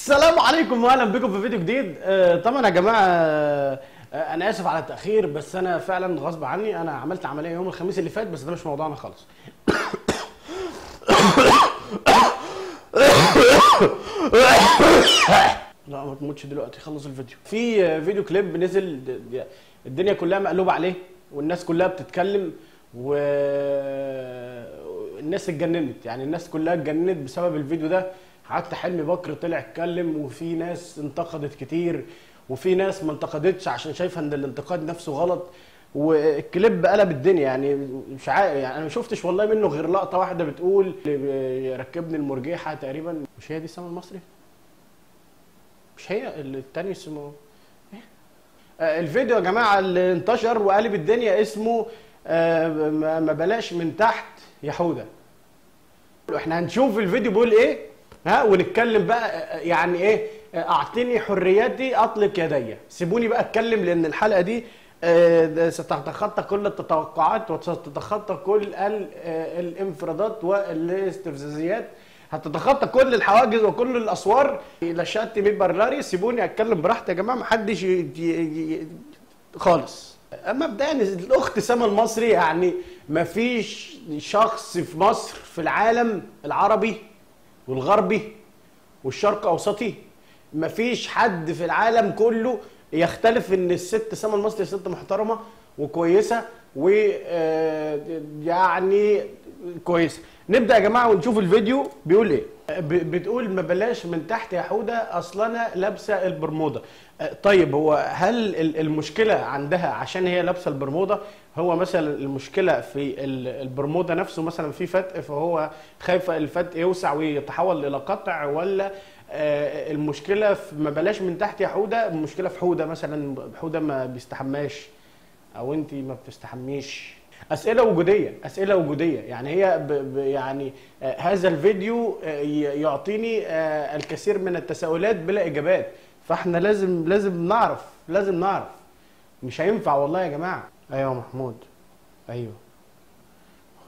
السلام عليكم واهلا بكم في فيديو جديد. طبعا يا جماعه، انا اسف على التاخير، بس انا فعلا غصب عني. انا عملت عمليه يوم الخميس اللي فات، بس ده مش موضوعنا خالص. لا ما تموتش دلوقتي، خلص الفيديو. في فيديو كليب نزل، الدنيا كلها مقلوبه عليه والناس كلها بتتكلم والناس اتجننت. يعني الناس كلها اتجننت بسبب الفيديو ده. حتى حلمي بكر طلع اتكلم، وفي ناس انتقدت كتير وفي ناس ما انتقدتش عشان شايفه ان الانتقاد نفسه غلط. والكليب قلب الدنيا. يعني مش عارف، يعني انا ما شفتش والله منه غير لقطه واحده بتقول ركبني المرجيحه تقريبا. مش هي دي سما المصري؟ مش هي التاني اسمه ايه؟ الفيديو يا جماعه اللي انتشر وقلب الدنيا اسمه ما بلاش من تحت يا حوده. احنا هنشوف الفيديو بيقول ايه، ونتكلم بقى. يعني ايه؟ اعطيني حرياتي اطلق يدي. سيبوني بقى اتكلم، لان الحلقه دي ستتخطى كل التوقعات وستتخطى كل الانفرادات والاستفزازيات. هتتخطى كل الحواجز وكل الاسوار. لشات مي برلاري. سيبوني اتكلم براحتي يا جماعه، محدش خالص. مبدئيا الاخت سما المصري، يعني مفيش شخص في مصر، في العالم العربي والغربي والشرق اوسطي، مفيش حد في العالم كله يختلف ان الست سما المصري ست محترمه وكويسه، ويعني كويسه. نبدا يا جماعه ونشوف الفيديو بيقول ايه. بتقول ما بلاش من تحت يا حوده، اصل انا لابسه البرموده. طيب، هو هل المشكله عندها عشان هي لابسه البرموده؟ هو مثلا المشكله في البرموده نفسه، مثلا في فتق فهو خايفه الفتق يوسع ويتحول الى قطع، ولا المشكله في ما بلاش من تحت يا حوده؟ المشكله في حوده مثلا، حوده ما بيستحماش او انت ما بتستحميش. اسئله وجوديه، اسئله وجوديه. يعني هي يعني هذا الفيديو يعطيني الكثير من التساؤلات بلا اجابات. فاحنا لازم نعرف. مش هينفع والله يا جماعه. ايوه محمود، ايوه.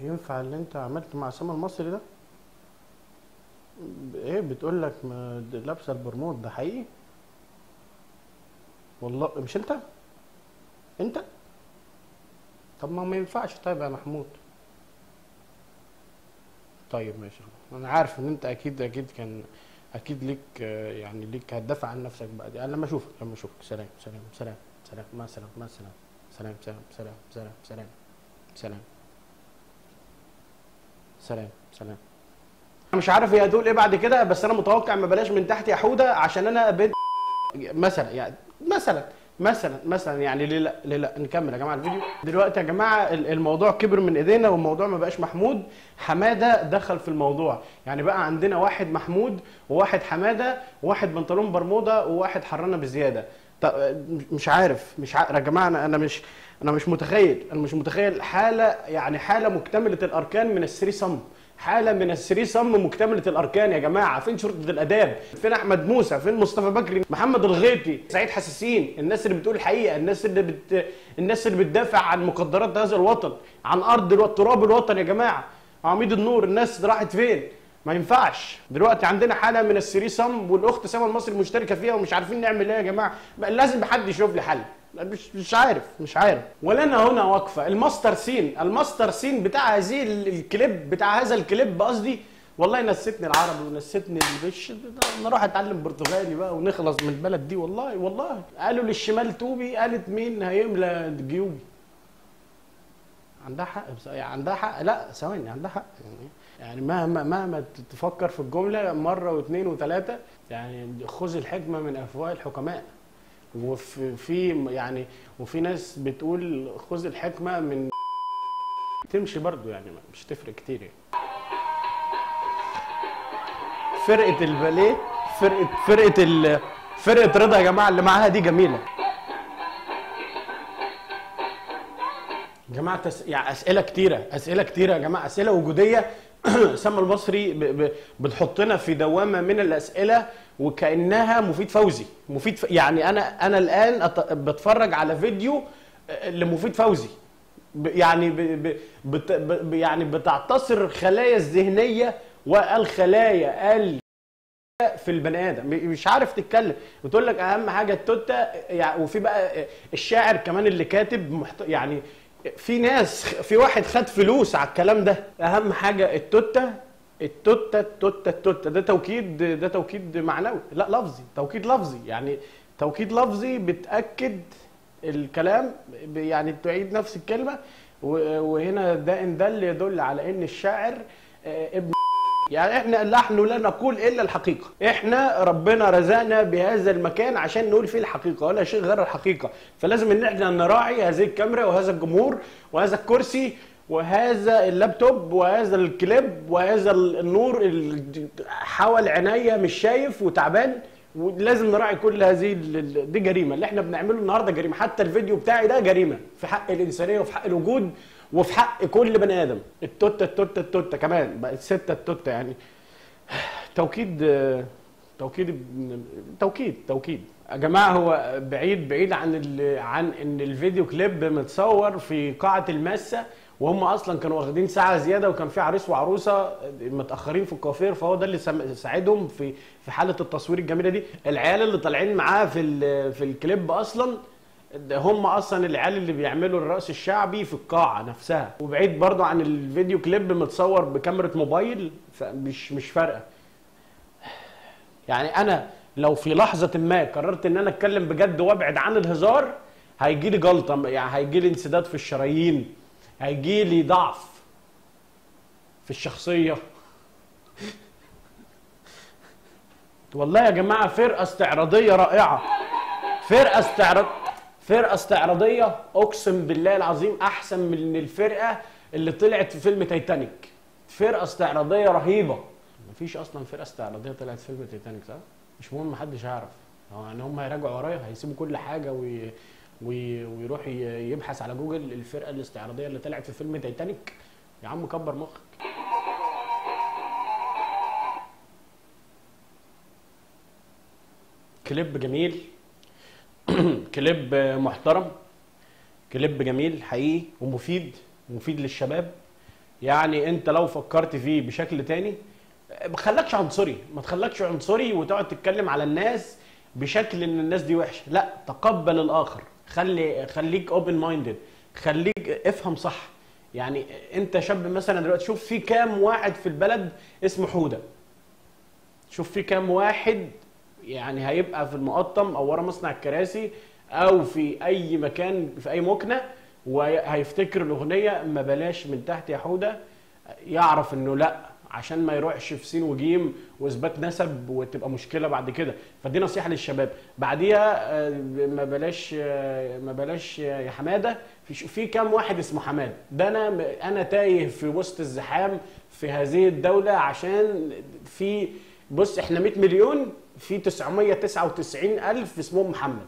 ينفع اللي انت عملته مع سما المصري ده؟ ايه بتقول لك لابسه البرمود ده حقيقي؟ والله مش انت. طب ما ينفعش. طيب يا محمود، طيب ماشي. انا عارف ان انت اكيد كان اكيد ليك، يعني ليك هتدافع عن نفسك بقى. يعني لما اشوفك سلام مع السلامه. سلام. انا مش عارف هي هتقول ايه بعد كده، بس انا متوقع ما بلاش من تحت يا حوده عشان انا بنت مثلا. يعني مثلا يعني ليه لا. نكمل يا جماعه الفيديو دلوقتي. يا جماعه الموضوع كبر من ايدينا، والموضوع ما بقاش محمود. حماده دخل في الموضوع. يعني بقى عندنا واحد محمود وواحد حماده، وواحد بنطلون برموده وواحد حرانه بزياده. مش عارف يا جماعه. انا مش متخيل حاله، يعني حاله مكتمله الاركان من الثري صم. حاله من الثري صم مكتمله الاركان يا جماعه. فين شرطه الاداب؟ فين احمد موسى؟ فين مصطفى بكري؟ محمد الغيطي؟ سعيد حساسين؟ الناس اللي بتقول الحقيقه، الناس اللي بتدافع عن مقدرات هذا الوطن، عن ارض تراب الوطن يا جماعه. عميد النور، الناس راحت فين؟ ما ينفعش. دلوقتي عندنا حاله من الثري صم، والاخت سما المصري مشتركه فيها، ومش عارفين نعمل ايه يا جماعه. لازم حد يشوف لي حل. مش عارف. ولنا هنا وقفه. الماستر سين بتاع هذه الكليب، بتاع هذا الكليب قصدي. والله نسيتني العربي ونسيتني انا اروح اتعلم برتغالي بقى ونخلص من البلد دي. والله قالوا للشمال توبي، قالت مين هيملى جيوبي. عندها حق. عندها حق. لا ثواني، عندها حق. يعني مهما تفكر في الجمله مره واثنين وثلاثه، يعني خذ الحكمه من افواه الحكماء. وفي ناس بتقول خذ الحكمه من تمشي برضو، يعني مش تفرق كتير. يعني فرقه الباليه، فرقه رضا يا جماعه اللي معاها دي جميله يا جماعه. يعني اسئله كتيره يا جماعه، اسئله وجوديه. سما المصري بتحطنا في دوامه من الاسئله وكانها مفيد فوزي. يعني انا الان بتفرج على فيديو لمفيد فوزي. يعني بتعتصر الخلايا الذهنيه والخلايا في البني ادم، مش عارف تتكلم، بتقول لك اهم حاجه التوته يعني. وفي بقى الشاعر كمان اللي كاتب يعني في ناس، في واحد خد فلوس على الكلام ده. اهم حاجه التوته التوته التوته التوته، ده توكيد معنوي، لا لفظي، توكيد لفظي يعني، توكيد لفظي بتاكد الكلام يعني تعيد نفس الكلمه. وهنا ده ان دل يدل على ان الشاعر ابن يعني. احنا نحن لا نقول الا الحقيقه، احنا ربنا رزقنا بهذا المكان عشان نقول فيه الحقيقه ولا شيء غير الحقيقه. فلازم ان احنا نراعي هذه الكاميرا وهذا الجمهور وهذا الكرسي وهذا اللابتوب وهذا الكليب وهذا النور اللي حول عينيا مش شايف وتعبان. ولازم نراعي كل هذه دي جريمه، اللي احنا بنعمله النهارده جريمه. حتى الفيديو بتاعي ده جريمه في حق الانسانيه وفي حق الوجود وفي حق كل بني ادم. التوته التوته التوته كمان بقت 6 التوته يعني. توكيد توكيد توكيد توكيد يا جماعه. هو بعيد عن ان الفيديو كليب متصور في قاعه الماسه، وهم اصلا كانوا واخدين ساعه زياده، وكان في عريس وعروسه متاخرين في الكوافير، فهو ده اللي ساعدهم في حاله التصوير الجميله دي. العيال اللي طالعين معاه في الكليب اصلا هم اصلا العيال اللي بيعملوا الرقص الشعبي في القاعه نفسها. وبعيد برضو عن الفيديو كليب متصور بكاميرا موبايل، فمش فارقه يعني. انا لو في لحظه ما قررت ان انا اتكلم بجد وابعد عن الهزار، هيجي لي جلطه يعني، هيجي لي انسداد في الشرايين، هيجي لي ضعف في الشخصيه. والله يا جماعه فرقه استعراضيه رائعه، فرقه استعراضيه اقسم بالله العظيم احسن من الفرقه اللي طلعت في فيلم تايتانيك. فرقه استعراضيه رهيبه. مفيش اصلا فرقه استعراضيه طلعت في فيلم تايتانيك صح؟ مش مهم، محدش يعرف يعني. هم هيراجعوا ورايا، هيسيبوا كل حاجه ويروح يبحث على جوجل الفرقه الاستعراضيه اللي طلعت في فيلم تايتانيك. يا عم كبر مخك. كليب جميل كليب محترم، كليب جميل حقيقي ومفيد للشباب. يعني انت لو فكرت فيه بشكل تاني ما تخلكش عنصري وتقعد تتكلم على الناس بشكل ان الناس دي وحشه. لا، تقبل الاخر، خليك اوبن مايندد، خليك افهم صح. يعني انت شاب مثلا دلوقتي، شوف في كام واحد في البلد اسمه حوده، شوف في كام واحد يعني هيبقى في المقطم او ورا مصنع الكراسي او في اي مكان في اي مكنه وهيفتكر الاغنيه ما بلاش من تحت يا حوده، يعرف انه لا، عشان ما يروحش في سين وجيم واثبات نسب وتبقى مشكله بعد كده. فدي نصيحه للشباب. بعديها ما بلاش يا حماده. في كام واحد اسمه حماد ده، انا تايه في وسط الزحام في هذه الدوله، عشان في بص احنا 100 مليون، في 999 الف اسمهم محمد،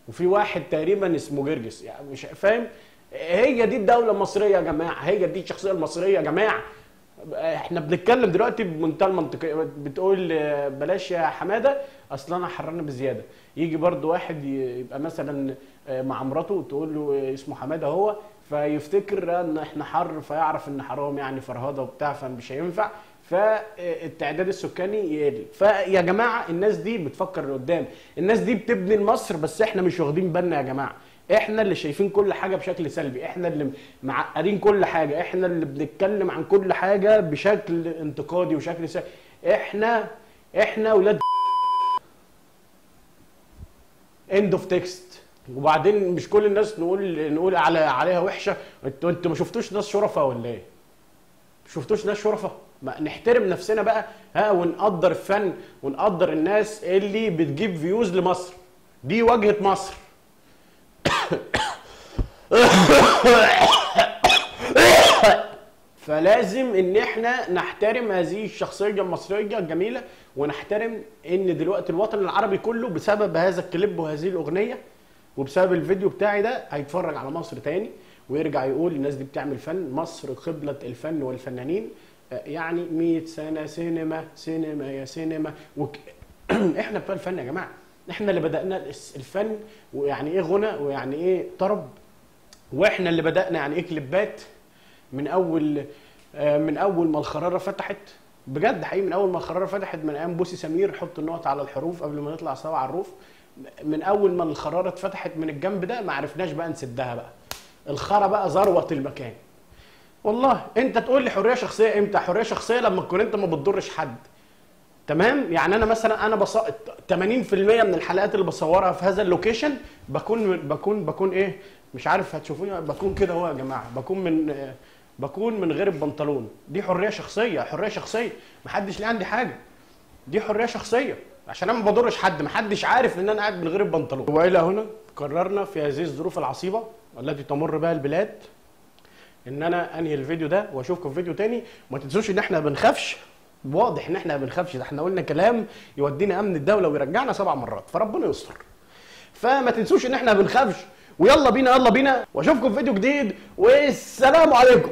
وفي واحد تقريبا اسمه جرجس يعني، مش فاهم. هي دي الدوله المصريه يا جماعه، هي دي الشخصيه المصريه يا جماعه. احنا بنتكلم دلوقتي بمنتهى المنطقيه. بتقول بلاش يا حماده اصل انا حرانه بزياده. يجي برضو واحد يبقى مثلا مع مراته تقول له اسمه حماده هو، فيفتكر ان احنا حر، فيعرف ان حرام يعني فرهضه وبتاع، فمش هينفع، فالتعداد السكاني يقل. فيا جماعه الناس دي بتفكر لقدام، الناس دي بتبني مصر، بس احنا مش واخدين بالنا يا جماعه. احنا اللي شايفين كل حاجه بشكل سلبي، احنا اللي معقدين كل حاجه، احنا اللي بنتكلم عن كل حاجه بشكل انتقادي وشكل سلبي. احنا ولاد اند اوف تكست. وبعدين مش كل الناس نقول عليها وحشه. انتوا ما شفتوش ناس شرفاء ولا ايه؟ شفتوش ناس شرفاء؟ ما نحترم نفسنا بقى ونقدر الفن ونقدر الناس اللي بتجيب فيوز لمصر. دي واجهه مصر. فلازم ان احنا نحترم هذه الشخصيه المصريه الجميله، ونحترم ان دلوقتي الوطن العربي كله بسبب هذا الكليب وهذه الاغنيه وبسبب الفيديو بتاعي ده هيتفرج على مصر تاني، ويرجع يقول الناس دي بتعمل فن، مصر قبلة الفن والفنانين. يعني 100 سنه سينما يا سينما احنا بتوع الفن يا جماعه، احنا اللي بدأنا الفن، ويعني ايه غنى ويعني ايه طرب، واحنا اللي بدأنا يعني ايه كليبات. من اول ما الخرارة فتحت بجد حقيقي من اول ما الخراره فتحت، من ايام بوسي سمير حط النقط على الحروف قبل ما نطلع سوا على الروف، من اول ما الخراره اتفتحت من الجنب ده ما عرفناش بقى نسدها بقى. الخرا بقى ذروه المكان. والله انت تقول لي حريه شخصيه امتى؟ حريه شخصيه لما تكون انت ما بتضرش حد. تمام؟ يعني انا مثلا انا 80% من الحلقات اللي بصورها في هذا اللوكيشن بكون ايه؟ مش عارف هتشوفوني، بكون كده اهو يا جماعه، بكون من غير البنطلون. دي حريه شخصيه، حريه شخصيه، محدش ليه عندي حاجه. دي حريه شخصيه عشان انا ما بضرش حد، محدش عارف ان انا قاعد من غير البنطلون. والى هنا قررنا في هذه الظروف العصيبه التي تمر بها البلاد ان انا انهي الفيديو ده واشوفكم في فيديو تاني. وما تنسوش ان احنا ما بنخافش، واضح ان احنا ما بنخافش، ده احنا قلنا كلام يودينا امن الدوله ويرجعنا 7 مرات، فربنا يستر. فما تنسوش ان احنا ما بنخافش، ويلا بينا يلا بينا، واشوفكم في فيديو جديد، والسلام عليكم.